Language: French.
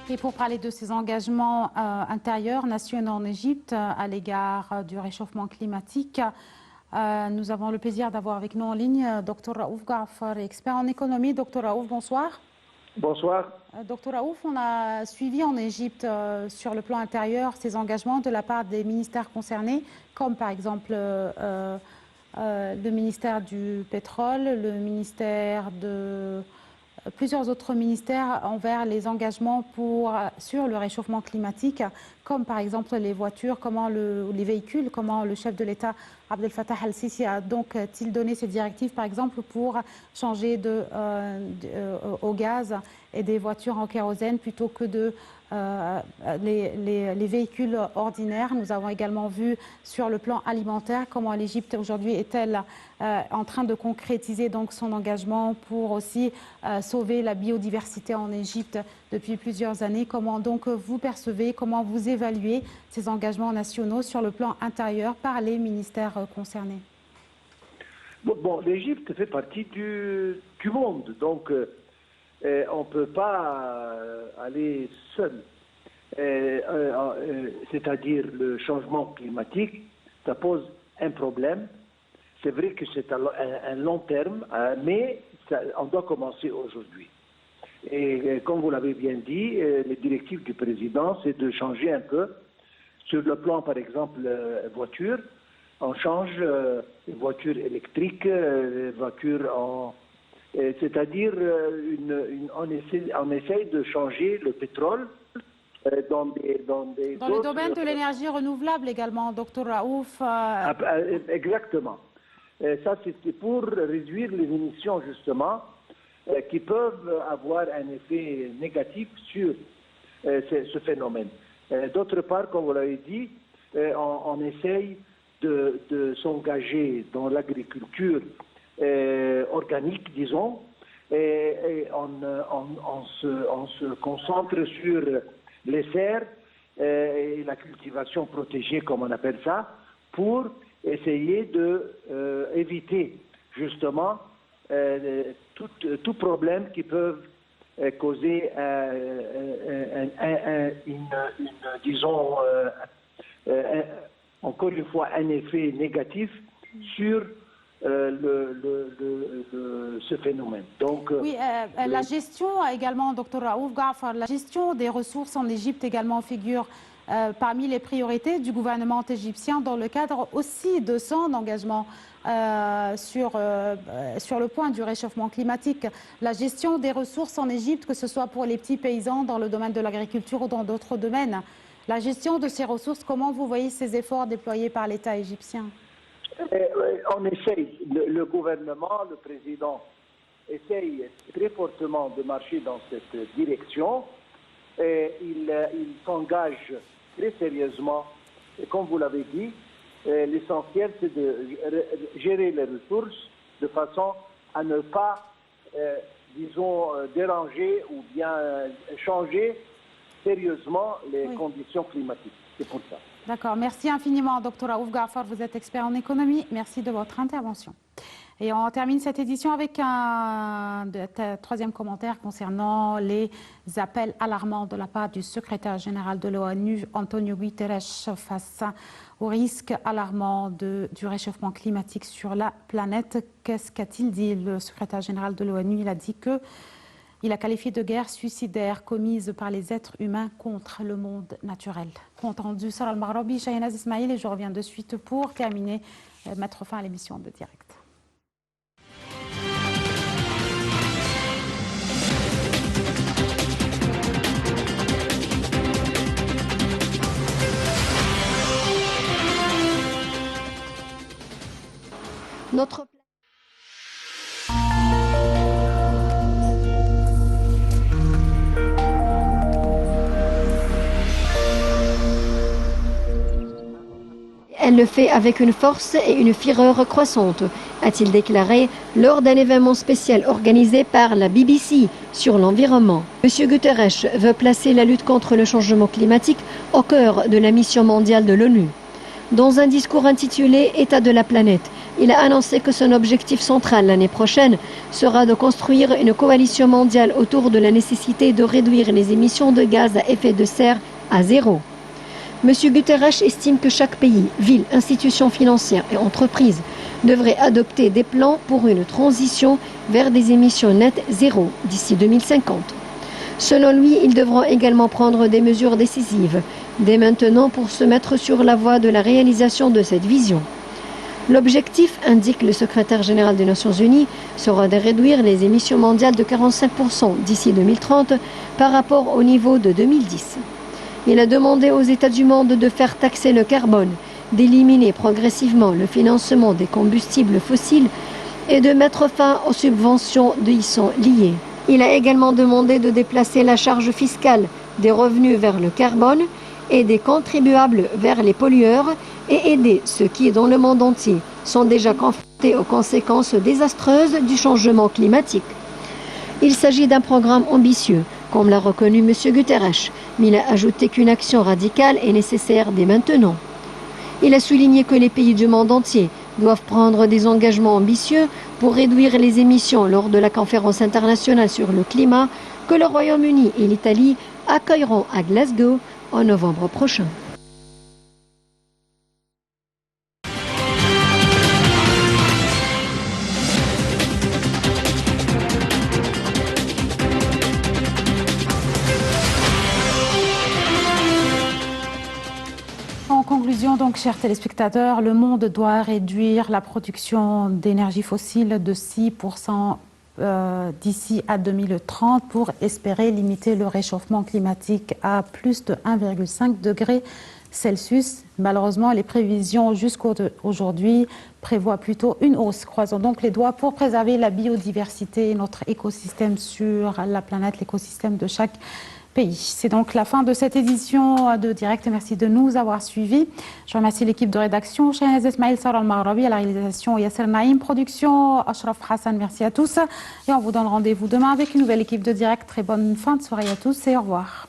Et pour parler de ces engagements intérieurs nationaux en Égypte à l'égard du réchauffement climatique, nous avons le plaisir d'avoir avec nous en ligne Dr Raouf Gaafar, expert en économie. Dr Raouf, bonsoir. Bonsoir. Dr Raouf, on a suivi en Égypte sur le plan intérieur ces engagements de la part des ministères concernés, comme par exemple le ministère du pétrole, le ministère de... plusieurs autres ministères envers les engagements sur le réchauffement climatique, comme par exemple les voitures, les véhicules, comment le chef de l'État Abdel Fattah al-Sisi a donc-t-il donné ses directives par exemple pour changer au gaz et des voitures en kérosène plutôt que les véhicules ordinaires. Nous avons également vu sur le plan alimentaire comment l'Égypte aujourd'hui est-elle en train de concrétiser donc son engagement pour aussi sauver la biodiversité en Égypte depuis plusieurs années. Comment donc vous percevez, comment vous évaluez ces engagements nationaux sur le plan intérieur par les ministères concernés? Bon, l'Égypte fait partie du monde, donc on ne peut pas aller seul. C'est-à-dire le changement climatique, ça pose un problème. C'est vrai que c'est un long terme, mais on doit commencer aujourd'hui. Et comme vous l'avez bien dit, les directives du président, c'est de changer un peu. Sur le plan, par exemple, voiture, on change les voitures électriques, les voitures en... C'est-à-dire, on essaye de changer le pétrole dans le domaine de l'énergie renouvelable également, Dr Raouf. Exactement. Ça, c'était pour réduire les émissions, justement, qui peuvent avoir un effet négatif sur ce phénomène. D'autre part, comme vous l'avez dit, on essaye de s'engager dans l'agriculture organique, disons, et on se concentre sur les serres et la cultivation protégée, comme on appelle ça, pour essayer d'éviter justement tout problème qui peut causer disons, encore une fois, un effet négatif sur ce phénomène. Donc, oui, la gestion également, Dr Raouf Gaafar, la gestion des ressources en Égypte également figure parmi les priorités du gouvernement égyptien dans le cadre aussi de son engagement sur le point du réchauffement climatique. La gestion des ressources en Égypte, que ce soit pour les petits paysans dans le domaine de l'agriculture ou dans d'autres domaines, la gestion de ces ressources, comment vous voyez ces efforts déployés par l'État égyptien? On essaye, le gouvernement, le président essaye très fortement de marcher dans cette direction. Et il s'engage très sérieusement. Et comme vous l'avez dit, l'essentiel c'est de gérer les ressources de façon à ne pas, disons, déranger ou bien changer sérieusement les conditions climatiques. C'est pour ça. D'accord. Merci infiniment, Dr Raouf Gaafar. Vous êtes expert en économie. Merci de votre intervention. Et on termine cette édition avec un troisième commentaire concernant les appels alarmants de la part du secrétaire général de l'ONU, Antonio Guterres, face au risque alarmant du réchauffement climatique sur la planète. Qu'est-ce qu'a-t-il dit, le secrétaire général de l'ONU? Il a dit qu'il a qualifié de guerre suicidaire commise par les êtres humains contre le monde naturel. Compte rendu Sarah Al-Maghrabi, Shahinaz Ismail, et je reviens de suite pour terminer, mettre fin à l'émission de direct. Elle le fait avec une force et une fureur croissante, a-t-il déclaré lors d'un événement spécial organisé par la BBC sur l'environnement. M. Guterres veut placer la lutte contre le changement climatique au cœur de la mission mondiale de l'ONU. Dans un discours intitulé « État de la planète », Il a annoncé que son objectif central l'année prochaine sera de construire une coalition mondiale autour de la nécessité de réduire les émissions de gaz à effet de serre à zéro. M. Guterres estime que chaque pays, ville, institution financière et entreprise devrait adopter des plans pour une transition vers des émissions nettes zéro d'ici 2050. Selon lui, ils devront également prendre des mesures décisives dès maintenant pour se mettre sur la voie de la réalisation de cette vision. L'objectif, indique le secrétaire général des Nations Unies, sera de réduire les émissions mondiales de 45% d'ici 2030 par rapport au niveau de 2010. Il a demandé aux États du monde de faire taxer le carbone, d'éliminer progressivement le financement des combustibles fossiles et de mettre fin aux subventions y sont liées. Il a également demandé de déplacer la charge fiscale des revenus vers le carbone et des contribuables vers les pollueurs et aider ceux qui, dans le monde entier, sont déjà confrontés aux conséquences désastreuses du changement climatique. Il s'agit d'un programme ambitieux, comme l'a reconnu M. Guterres, mais il a ajouté qu'une action radicale est nécessaire dès maintenant. Il a souligné que les pays du monde entier doivent prendre des engagements ambitieux pour réduire les émissions lors de la conférence internationale sur le climat que le Royaume-Uni et l'Italie accueilleront à Glasgow en novembre prochain. En conclusion, donc, chers téléspectateurs, le monde doit réduire la production d'énergie fossile de 6% d'ici à 2030 pour espérer limiter le réchauffement climatique à plus de 1,5 degré Celsius. Malheureusement, les prévisions jusqu'aujourd'hui prévoient plutôt une hausse. Croisons donc les doigts pour préserver la biodiversité et notre écosystème sur la planète, l'écosystème de chaque pays. C'est donc la fin de cette édition de Direct. Merci de nous avoir suivis. Je remercie l'équipe de rédaction, Shahnaz Ismail, Sarah Al-Maghrabi, à la réalisation Yasser Naïm, production Ashraf Hassan. Merci à tous et on vous donne rendez-vous demain avec une nouvelle équipe de Direct. Très bonne fin de soirée à tous et au revoir.